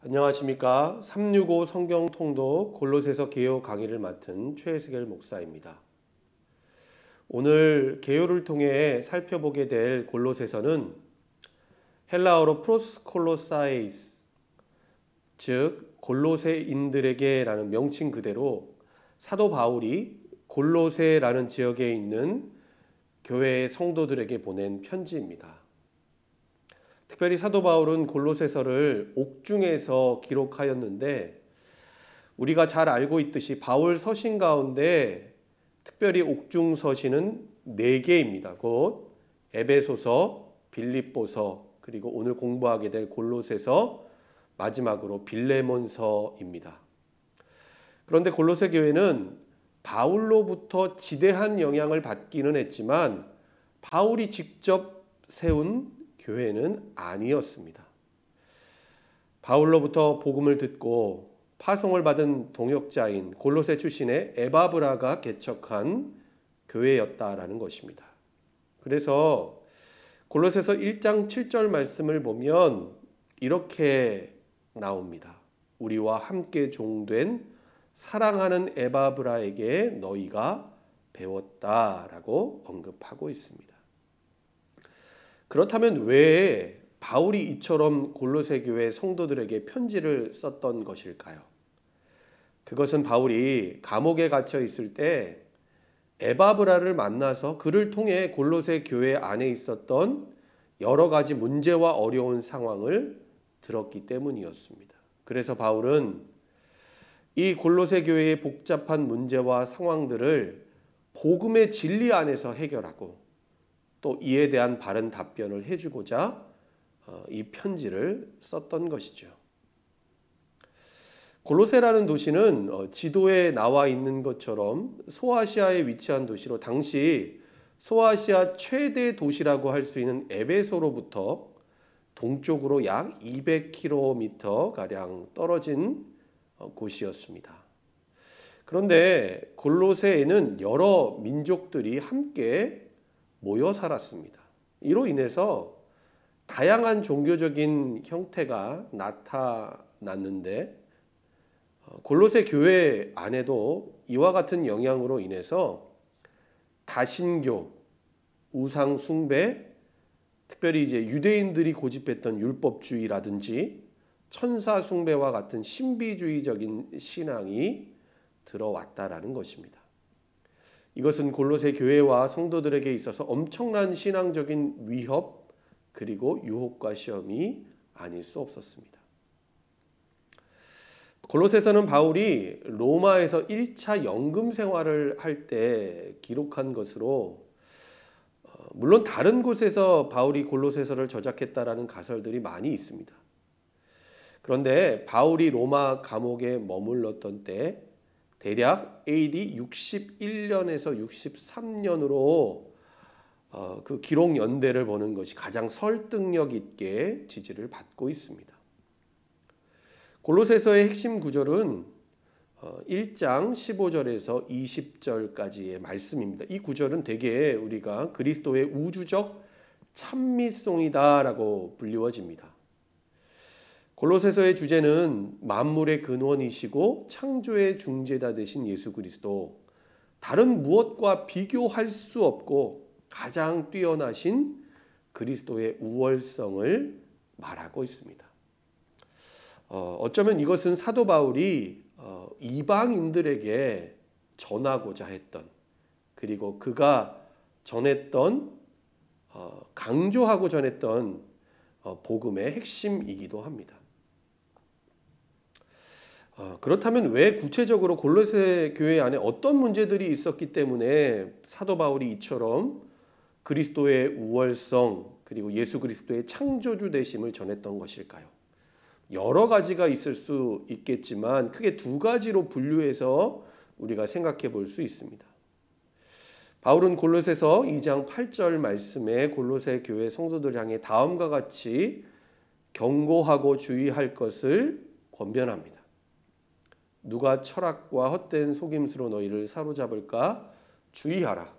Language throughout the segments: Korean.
안녕하십니까. 365 성경 통독 골로새서 개요 강의를 맡은 최혜승 목사입니다. 오늘 개요를 통해 살펴보게 될 골로새서는 헬라어로 프로스콜로사이스, 즉 골로새인들에게 라는 명칭 그대로 사도 바울이 골로새라는 지역에 있는 교회의 성도들에게 보낸 편지입니다. 특별히 사도 바울은 골로새서를 옥중에서 기록하였는데 우리가 잘 알고 있듯이 바울 서신 가운데 특별히 옥중 서신은 4개입니다. 곧 에베소서, 빌립보서, 그리고 오늘 공부하게 될 골로새서, 마지막으로 빌레몬서입니다. 그런데 골로새 교회는 바울로부터 지대한 영향을 받기는 했지만 바울이 직접 세운 교회는 아니었습니다. 바울로부터 복음을 듣고 파송을 받은 동역자인 골로새 출신의 에바브라가 개척한 교회였다라는 것입니다. 그래서 골로새서 1장 7절 말씀을 보면 이렇게 나옵니다. 우리와 함께 종된 사랑하는 에바브라에게 너희가 배웠다라고 언급하고 있습니다. 그렇다면 왜 바울이 이처럼 골로새 교회 성도들에게 편지를 썼던 것일까요? 그것은 바울이 감옥에 갇혀 있을 때 에바브라를 만나서 그를 통해 골로새 교회 안에 있었던 여러 가지 문제와 어려운 상황을 들었기 때문이었습니다. 그래서 바울은 이 골로새 교회의 복잡한 문제와 상황들을 복음의 진리 안에서 해결하고 또 이에 대한 바른 답변을 해주고자 이 편지를 썼던 것이죠. 골로새라는 도시는 지도에 나와 있는 것처럼 소아시아에 위치한 도시로 당시 소아시아 최대 도시라고 할 수 있는 에베소로부터 동쪽으로 약 200km가량 떨어진 곳이었습니다. 그런데 골로새에는 여러 민족들이 함께 모여 살았습니다. 이로 인해서 다양한 종교적인 형태가 나타났는데 골로새 교회 안에도 이와 같은 영향으로 인해서 다신교, 우상 숭배, 특별히 이제 유대인들이 고집했던 율법주의라든지 천사 숭배와 같은 신비주의적인 신앙이 들어왔다라는 것입니다. 이것은 골로새 교회와 성도들에게 있어서 엄청난 신앙적인 위협 그리고 유혹과 시험이 아닐 수 없었습니다. 골로새서는 바울이 로마에서 1차 연금 생활을 할 때 기록한 것으로 물론 다른 곳에서 바울이 골로새서를 저작했다라는 가설들이 많이 있습니다. 그런데 바울이 로마 감옥에 머물렀던 때 대략 AD 61년에서 63년으로 그 기록 연대를 보는 것이 가장 설득력 있게 지지를 받고 있습니다. 골로새서의 핵심 구절은 1장 15절에서 20절까지의 말씀입니다. 이 구절은 대개 우리가 그리스도의 우주적 찬미송이다라고 불리워집니다. 골로새서의 주제는 만물의 근원이시고 창조의 중재자 되신 예수 그리스도, 다른 무엇과 비교할 수 없고 가장 뛰어나신 그리스도의 우월성을 말하고 있습니다. 어쩌면 이것은 사도 바울이 이방인들에게 전하고자 했던, 그리고 그가 전했던, 강조하고 전했던 복음의 핵심이기도 합니다. 그렇다면 왜 구체적으로 골로새 교회 안에 어떤 문제들이 있었기 때문에 사도 바울이 이처럼 그리스도의 우월성 그리고 예수 그리스도의 창조주 되심을 전했던 것일까요? 여러 가지가 있을 수 있겠지만 크게 2가지로 분류해서 우리가 생각해 볼 수 있습니다. 바울은 골로새서 2장 8절 말씀에 골로새 교회 성도들 향해 다음과 같이 경고하고 주의할 것을 권면합니다. 누가 철학과 헛된 속임수로 너희를 사로잡을까 주의하라.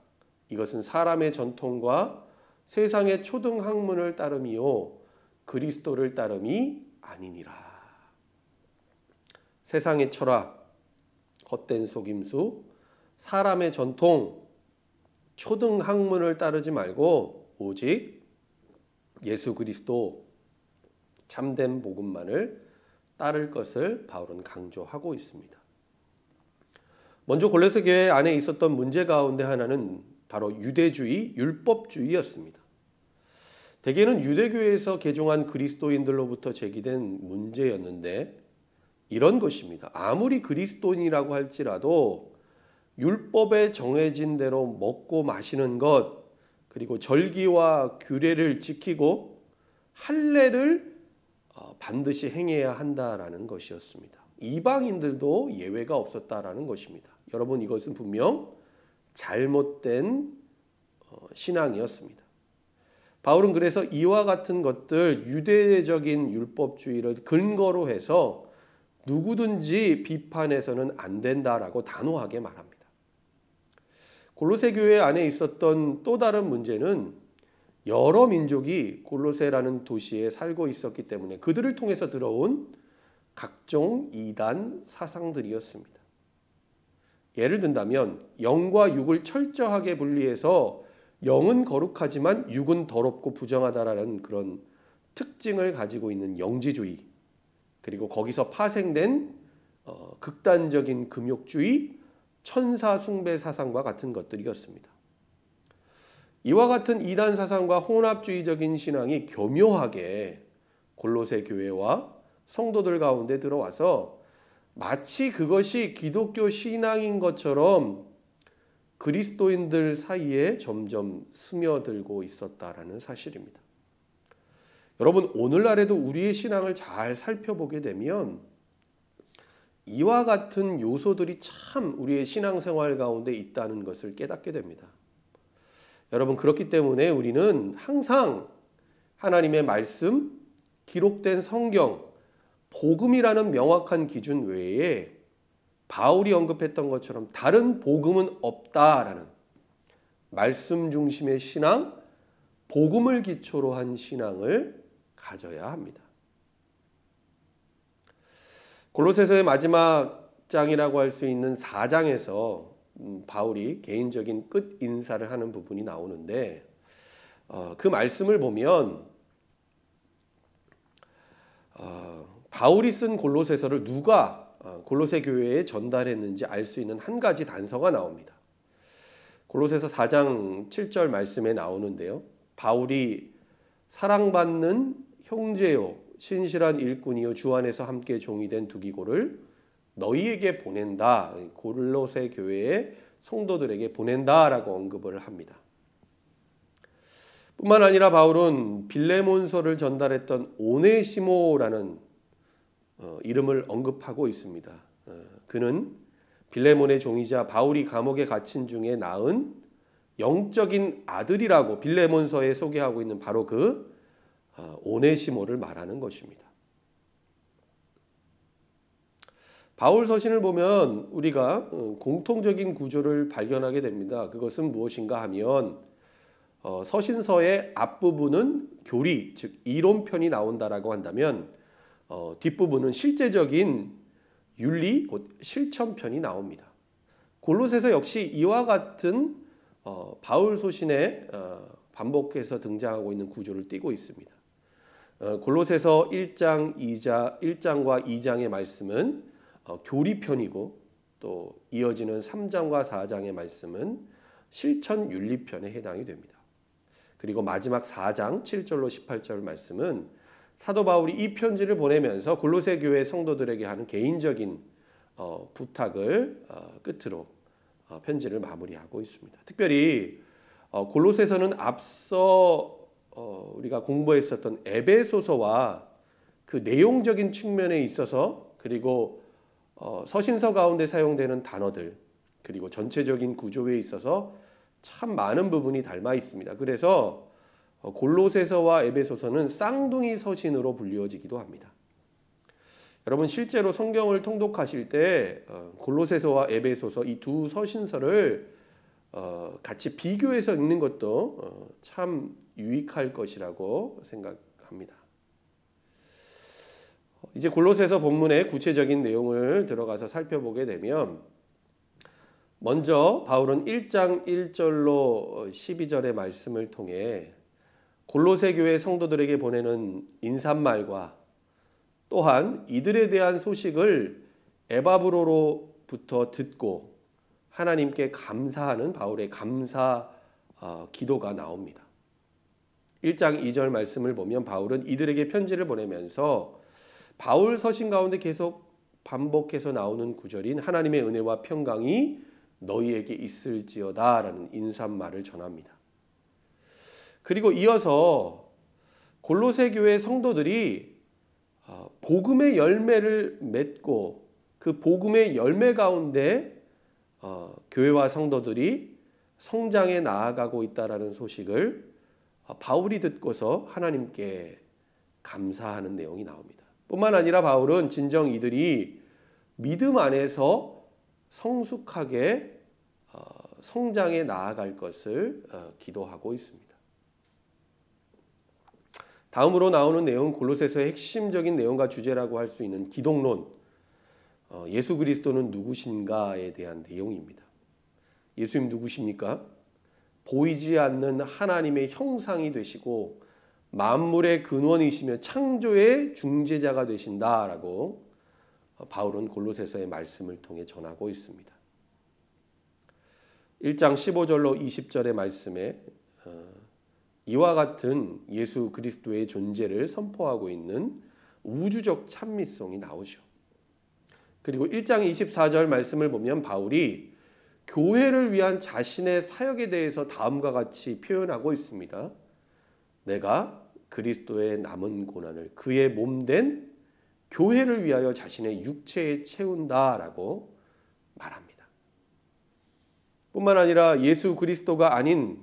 이것은 사람의 전통과 세상의 초등 학문을 따름이요 그리스도를 따름이 아니니라. 세상의 철학, 헛된 속임수, 사람의 전통, 초등 학문을 따르지 말고 오직 예수 그리스도 참된 복음만을 따를 것을 바울은 강조하고 있습니다. 먼저 골로새 교회 안에 있었던 문제 가운데 하나는 바로 유대주의, 율법주의였습니다. 대개는 유대교회에서 개종한 그리스도인들로부터 제기된 문제였는데 이런 것입니다. 아무리 그리스도인이라고 할지라도 율법에 정해진 대로 먹고 마시는 것, 그리고 절기와 규례를 지키고 할례를 반드시 행해야 한다라는 것이었습니다. 이방인들도 예외가 없었다라는 것입니다. 여러분, 이것은 분명 잘못된 신앙이었습니다. 바울은 그래서 이와 같은 것들, 유대적인 율법주의를 근거로 해서 누구든지 비판해서는 안 된다라고 단호하게 말합니다. 골로새 교회 안에 있었던 또 다른 문제는 여러 민족이 골로새라는 도시에 살고 있었기 때문에 그들을 통해서 들어온 각종 이단 사상들이었습니다. 예를 든다면 영과 육을 철저하게 분리해서 영은 거룩하지만 육은 더럽고 부정하다라는 그런 특징을 가지고 있는 영지주의, 그리고 거기서 파생된 극단적인 금욕주의, 천사 숭배 사상과 같은 것들이었습니다. 이와 같은 이단 사상과 혼합주의적인 신앙이 교묘하게 골로새 교회와 성도들 가운데 들어와서 마치 그것이 기독교 신앙인 것처럼 그리스도인들 사이에 점점 스며들고 있었다라는 사실입니다. 여러분, 오늘날에도 우리의 신앙을 잘 살펴보게 되면 이와 같은 요소들이 참 우리의 신앙생활 가운데 있다는 것을 깨닫게 됩니다. 여러분, 그렇기 때문에 우리는 항상 하나님의 말씀, 기록된 성경, 복음이라는 명확한 기준 외에 바울이 언급했던 것처럼 다른 복음은 없다라는 말씀 중심의 신앙, 복음을 기초로 한 신앙을 가져야 합니다. 골로새서의 마지막 장이라고 할 수 있는 4장에서 바울이 개인적인 끝 인사를 하는 부분이 나오는데 그 말씀을 보면 바울이 쓴 골로새서를 누가 골로새 교회에 전달했는지 알 수 있는 한 가지 단서가 나옵니다. 골로새서 4장 7절 말씀에 나오는데요. 바울이 사랑받는 형제요 신실한 일꾼이요 주 안에서 함께 종이 된 두기고를 너희에게 보낸다. 골로새 교회의 성도들에게 보낸다라고 언급을 합니다. 뿐만 아니라 바울은 빌레몬서를 전달했던 오네시모라는 이름을 언급하고 있습니다. 그는 빌레몬의 종이자 바울이 감옥에 갇힌 중에 낳은 영적인 아들이라고 빌레몬서에 소개하고 있는 바로 그 오네시모를 말하는 것입니다. 바울 서신을 보면 우리가 공통적인 구조를 발견하게 됩니다. 그것은 무엇인가 하면 서신서의 앞부분은 교리, 즉 이론편이 나온다라고 한다면 뒷부분은 실제적인 윤리, 곧 실천편이 나옵니다. 골로새서 역시 이와 같은 바울 소신에 반복해서 등장하고 있는 구조를 띠고 있습니다. 골로새서 1장과 2장의 말씀은 교리편이고 또 이어지는 3장과 4장의 말씀은 실천 윤리편에 해당이 됩니다. 그리고 마지막 4장 7절로 18절 말씀은 사도 바울이 이 편지를 보내면서 골로새 교회 성도들에게 하는 개인적인 부탁을 끝으로 편지를 마무리하고 있습니다. 특별히 골로새서는 앞서 우리가 공부했었던 에베소서와 그 내용적인 측면에 있어서 그리고 서신서 가운데 사용되는 단어들 그리고 전체적인 구조에 있어서 참 많은 부분이 닮아 있습니다. 그래서 골로새서와 에베소서는 쌍둥이 서신으로 불리워지기도 합니다. 여러분, 실제로 성경을 통독하실 때 골로새서와 에베소서 이 두 서신서를 같이 비교해서 읽는 것도 참 유익할 것이라고 생각합니다. 이제 골로새서 본문의 구체적인 내용을 들어가서 살펴보게 되면 먼저 바울은 1장 1절로 12절의 말씀을 통해 골로새 교회 성도들에게 보내는 인사말과 또한 이들에 대한 소식을 에바브로로부터 듣고 하나님께 감사하는 바울의 감사 기도가 나옵니다. 1장 2절 말씀을 보면 바울은 이들에게 편지를 보내면서 바울 서신 가운데 계속 반복해서 나오는 구절인 하나님의 은혜와 평강이 너희에게 있을지어다 라는 인사말을 전합니다. 그리고 이어서 골로새 교회 성도들이 복음의 열매를 맺고 그 복음의 열매 가운데 교회와 성도들이 성장해 나아가고 있다라는 소식을 바울이 듣고서 하나님께 감사하는 내용이 나옵니다. 뿐만 아니라 바울은 진정 이들이 믿음 안에서 성숙하게 성장해 나아갈 것을 기도하고 있습니다. 다음으로 나오는 내용은 골로새서의 핵심적인 내용과 주제라고 할 수 있는 기독론, 예수 그리스도는 누구신가에 대한 내용입니다. 예수님 누구십니까? 보이지 않는 하나님의 형상이 되시고 만물의 근원이시며 창조의 중재자가 되신다라고 바울은 골로새서의 말씀을 통해 전하고 있습니다. 1장 15절로 20절의 말씀에 이와 같은 예수 그리스도의 존재를 선포하고 있는 우주적 찬미성이 나오죠. 그리고 1장 24절 말씀을 보면 바울이 교회를 위한 자신의 사역에 대해서 다음과 같이 표현하고 있습니다. 내가 그리스도의 남은 고난을 그의 몸된 교회를 위하여 자신의 육체에 채운다라고 말합니다. 뿐만 아니라 예수 그리스도가 아닌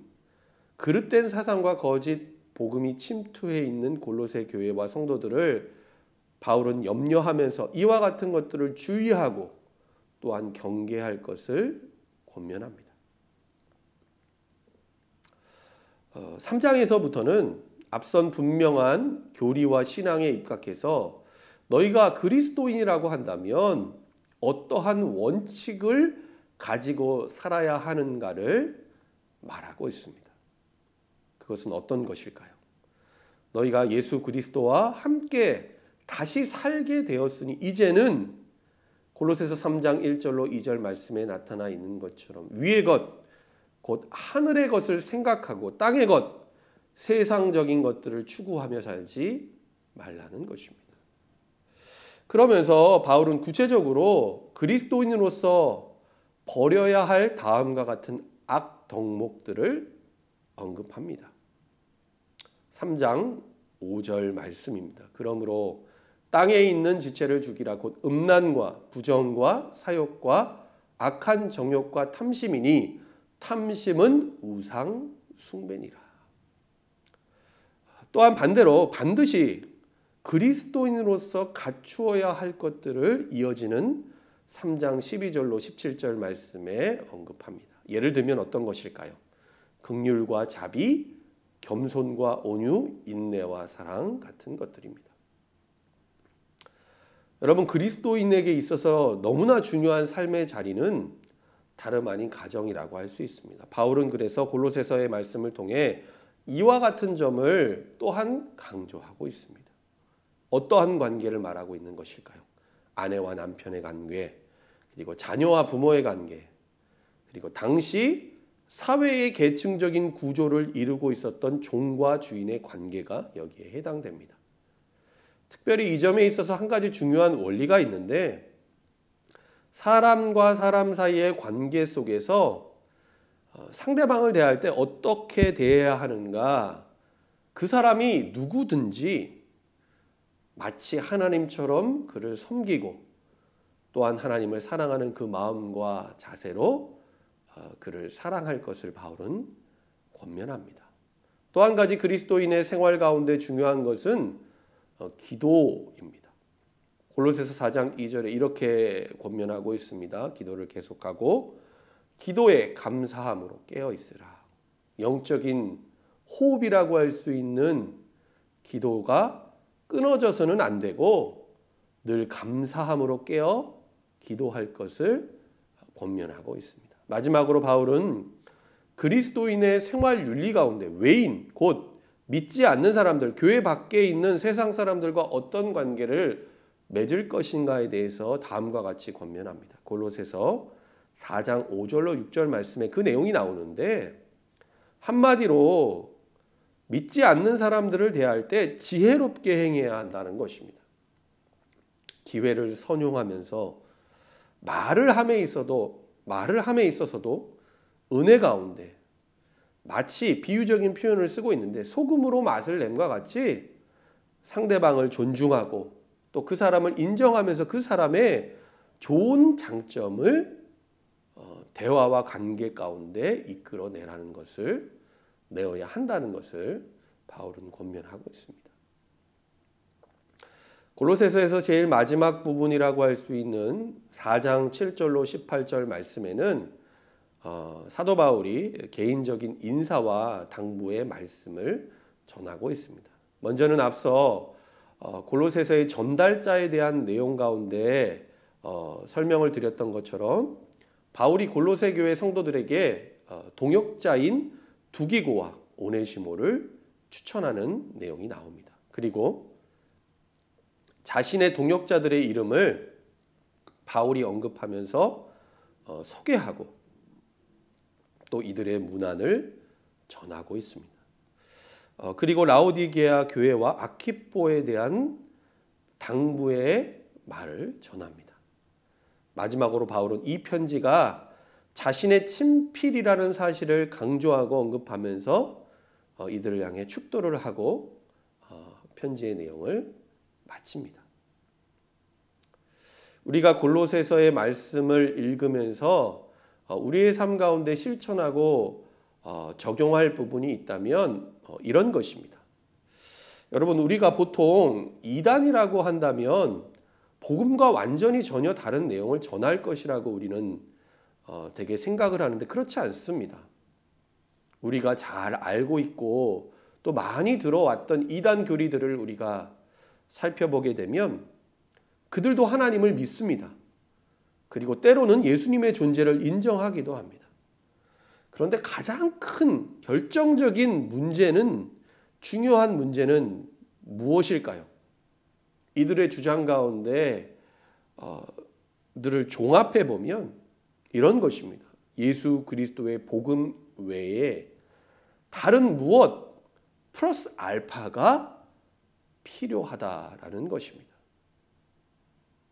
그릇된 사상과 거짓 복음이 침투해 있는 골로새 교회와 성도들을 바울은 염려하면서 이와 같은 것들을 주의하고 또한 경계할 것을 권면합니다. 3장에서부터는 앞선 분명한 교리와 신앙에 입각해서 너희가 그리스도인이라고 한다면 어떠한 원칙을 가지고 살아야 하는가를 말하고 있습니다. 그것은 어떤 것일까요? 너희가 예수 그리스도와 함께 다시 살게 되었으니 이제는 골로새서 3장 1절로 2절 말씀에 나타나 있는 것처럼 위의 것, 곧 하늘의 것을 생각하고 땅의 것, 세상적인 것들을 추구하며 살지 말라는 것입니다. 그러면서 바울은 구체적으로 그리스도인으로서 버려야 할 다음과 같은 악 덕목들을 언급합니다. 3장 5절 말씀입니다. 그러므로 땅에 있는 지체를 죽이라 곧 음란과 부정과 사욕과 악한 정욕과 탐심이니 탐심은 우상 숭배니라. 또한 반대로 반드시 그리스도인으로서 갖추어야 할 것들을 이어지는 3장 12절로 17절 말씀에 언급합니다. 예를 들면 어떤 것일까요? 긍휼과 자비, 겸손과 온유, 인내와 사랑 같은 것들입니다. 여러분, 그리스도인에게 있어서 너무나 중요한 삶의 자리는 다름 아닌 가정이라고 할 수 있습니다. 바울은 그래서 골로새서의 말씀을 통해 이와 같은 점을 또한 강조하고 있습니다. 어떠한 관계를 말하고 있는 것일까요? 아내와 남편의 관계, 그리고 자녀와 부모의 관계, 그리고 당시 사회의 계층적인 구조를 이루고 있었던 종과 주인의 관계가 여기에 해당됩니다. 특별히 이 점에 있어서 한 가지 중요한 원리가 있는데 사람과 사람 사이의 관계 속에서 상대방을 대할 때 어떻게 대해야 하는가, 그 사람이 누구든지 마치 하나님처럼 그를 섬기고 또한 하나님을 사랑하는 그 마음과 자세로 그를 사랑할 것을 바울은 권면합니다. 또 한 가지 그리스도인의 생활 가운데 중요한 것은 기도입니다. 골로새서 4장 2절에 이렇게 권면하고 있습니다. 기도를 계속하고 기도에 감사함으로 깨어 있으라. 영적인 호흡이라고 할 수 있는 기도가 끊어져서는 안 되고 늘 감사함으로 깨어 기도할 것을 권면하고 있습니다. 마지막으로 바울은 그리스도인의 생활 윤리 가운데 외인, 곧 믿지 않는 사람들, 교회 밖에 있는 세상 사람들과 어떤 관계를 맺을 것인가에 대해서 다음과 같이 권면합니다. 골로새서 4장 5절로 6절 말씀에 그 내용이 나오는데, 한마디로 믿지 않는 사람들을 대할 때 지혜롭게 행해야 한다는 것입니다. 기회를 선용하면서 말을 함에 있어서도 은혜 가운데, 마치 비유적인 표현을 쓰고 있는데 소금으로 맛을 냄과 같이 상대방을 존중하고 또 그 사람을 인정하면서 그 사람의 좋은 장점을 대화와 관계 가운데 이끌어내라는 것을 내어야 한다는 것을 바울은 권면하고 있습니다. 골로새서에서 제일 마지막 부분이라고 할 수 있는 4장 7절로 18절 말씀에는 사도 바울이 개인적인 인사와 당부의 말씀을 전하고 있습니다. 먼저는 앞서 골로새서의 전달자에 대한 내용 가운데 설명을 드렸던 것처럼 바울이 골로새 교회 성도들에게 동역자인 두기고와 오네시모를 추천하는 내용이 나옵니다. 그리고 자신의 동역자들의 이름을 바울이 언급하면서 소개하고 또 이들의 문안을 전하고 있습니다. 그리고 라오디게아 교회와 아키포에 대한 당부의 말을 전합니다. 마지막으로 바울은 이 편지가 자신의 친필이라는 사실을 강조하고 언급하면서 이들을 향해 축도를 하고 편지의 내용을 마칩니다. 우리가 골로새서의 말씀을 읽으면서 우리의 삶 가운데 실천하고 적용할 부분이 있다면 이런 것입니다. 여러분, 우리가 보통 이단이라고 한다면 복음과 완전히 전혀 다른 내용을 전할 것이라고 우리는 되게 생각을 하는데 그렇지 않습니다. 우리가 잘 알고 있고 또 많이 들어왔던 이단 교리들을 우리가 살펴보게 되면 그들도 하나님을 믿습니다. 그리고 때로는 예수님의 존재를 인정하기도 합니다. 그런데 가장 큰 결정적인 문제는, 중요한 문제는 무엇일까요? 이들의 주장 가운데 들을 종합해 보면 이런 것입니다. 예수 그리스도의 복음 외에 다른 무엇 플러스 알파가 필요하다라는 것입니다.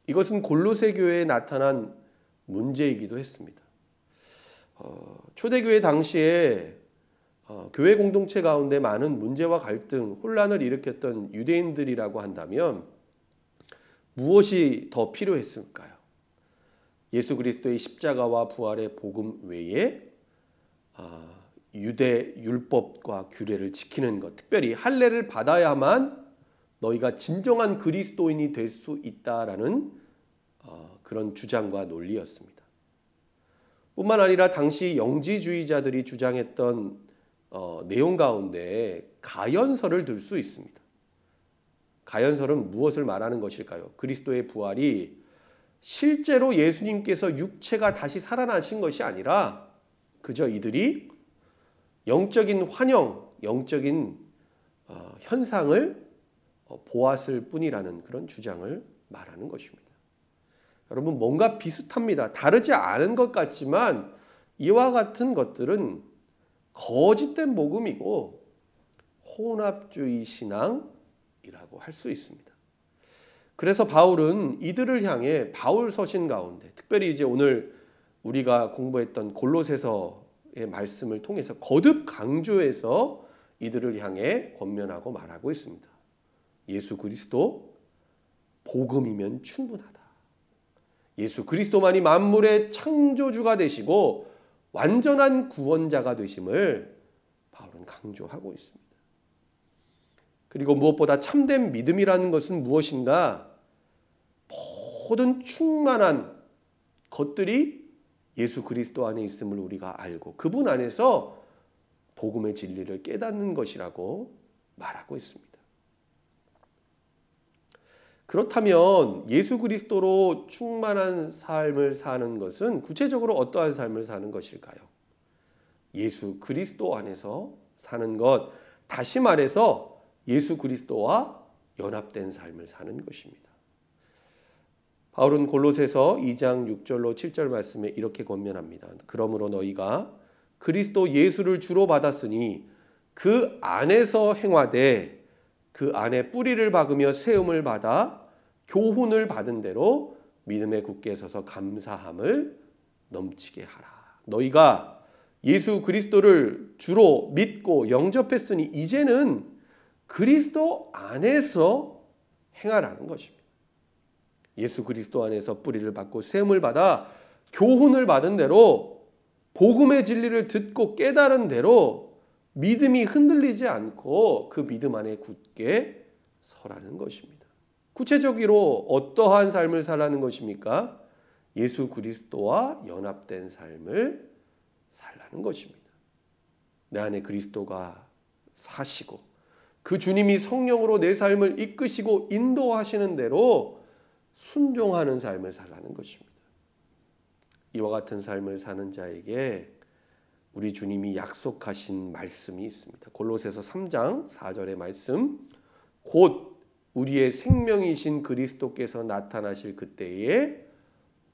이것은 골로새 교회에 나타난 문제이기도 했습니다. 초대교회 당시에 교회 공동체 가운데 많은 문제와 갈등, 혼란을 일으켰던 유대인들이라고 한다면 무엇이 더 필요했을까요? 예수 그리스도의 십자가와 부활의 복음 외에 유대 율법과 규례를 지키는 것, 특별히 할례를 받아야만 너희가 진정한 그리스도인이 될 수 있다라는 그런 주장과 논리였습니다. 뿐만 아니라 당시 영지주의자들이 주장했던 내용 가운데 가연설을 들 수 있습니다. 가연설은 무엇을 말하는 것일까요? 그리스도의 부활이 실제로 예수님께서 육체가 다시 살아나신 것이 아니라 그저 이들이 영적인 환영, 영적인 현상을 보았을 뿐이라는 그런 주장을 말하는 것입니다. 여러분, 뭔가 비슷합니다. 다르지 않은 것 같지만 이와 같은 것들은 거짓된 복음이고 혼합주의 신앙이라고 할 수 있습니다. 그래서 바울은 이들을 향해 바울 서신 가운데, 특별히 이제 오늘 우리가 공부했던 골로새서의 말씀을 통해서 거듭 강조해서 이들을 향해 권면하고 말하고 있습니다. 예수 그리스도 복음이면 충분하다. 예수 그리스도만이 만물의 창조주가 되시고 완전한 구원자가 되심을 바울은 강조하고 있습니다. 그리고 무엇보다 참된 믿음이라는 것은 무엇인가? 모든 충만한 것들이 예수 그리스도 안에 있음을 우리가 알고 그분 안에서 복음의 진리를 깨닫는 것이라고 말하고 있습니다. 그 그렇다면 예수 그리스도로 충만한 삶을 사는 것은 구체적으로 어떠한 삶을 사는 것일까요? 예수 그리스도 안에서 사는 것, 다시 말해서 예수 그리스도와 연합된 삶을 사는 것입니다. 바울은 골로새서 2장 6절로 7절 말씀에 이렇게 권면합니다. 그러므로 너희가 그리스도 예수를 주로 받았으니 그 안에서 행하되 그 안에 뿌리를 박으며 세움을 받아 교훈을 받은 대로 믿음에 굳게 서서 감사함을 넘치게 하라. 너희가 예수 그리스도를 주로 믿고 영접했으니 이제는 그리스도 안에서 행하라는 것입니다. 예수 그리스도 안에서 뿌리를 받고 세움을 받아 교훈을 받은 대로 복음의 진리를 듣고 깨달은 대로 믿음이 흔들리지 않고 그 믿음 안에 굳게 서라는 것입니다. 구체적으로 어떠한 삶을 살라는 것입니까? 예수 그리스도와 연합된 삶을 살라는 것입니다. 내 안에 그리스도가 사시고 그 주님이 성령으로 내 삶을 이끄시고 인도하시는 대로 순종하는 삶을 살라는 것입니다. 이와 같은 삶을 사는 자에게 우리 주님이 약속하신 말씀이 있습니다. 골로새서 3장 4절의 말씀, 곧 우리의 생명이신 그리스도께서 나타나실 그때에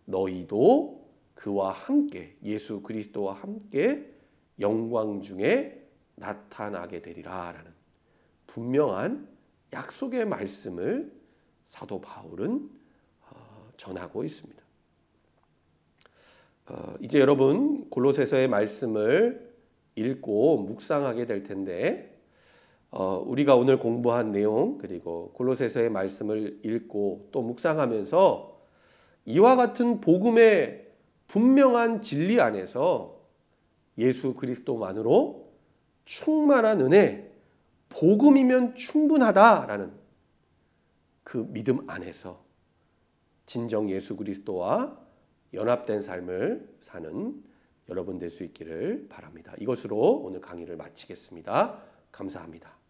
너희도 그와 함께, 예수 그리스도와 함께 영광 중에 나타나게 되리라 라는 분명한 약속의 말씀을 사도 바울은 전하고 있습니다. 이제 여러분 골로새서의 말씀을 읽고 묵상하게 될 텐데 우리가 오늘 공부한 내용 그리고 골로새서의 말씀을 읽고 또 묵상하면서 이와 같은 복음의 분명한 진리 안에서 예수 그리스도만으로 충만한 은혜, 복음이면 충분하다라는 그 믿음 안에서 진정 예수 그리스도와 연합된 삶을 사는 여러분 될 수 있기를 바랍니다. 이것으로 오늘 강의를 마치겠습니다. 감사합니다.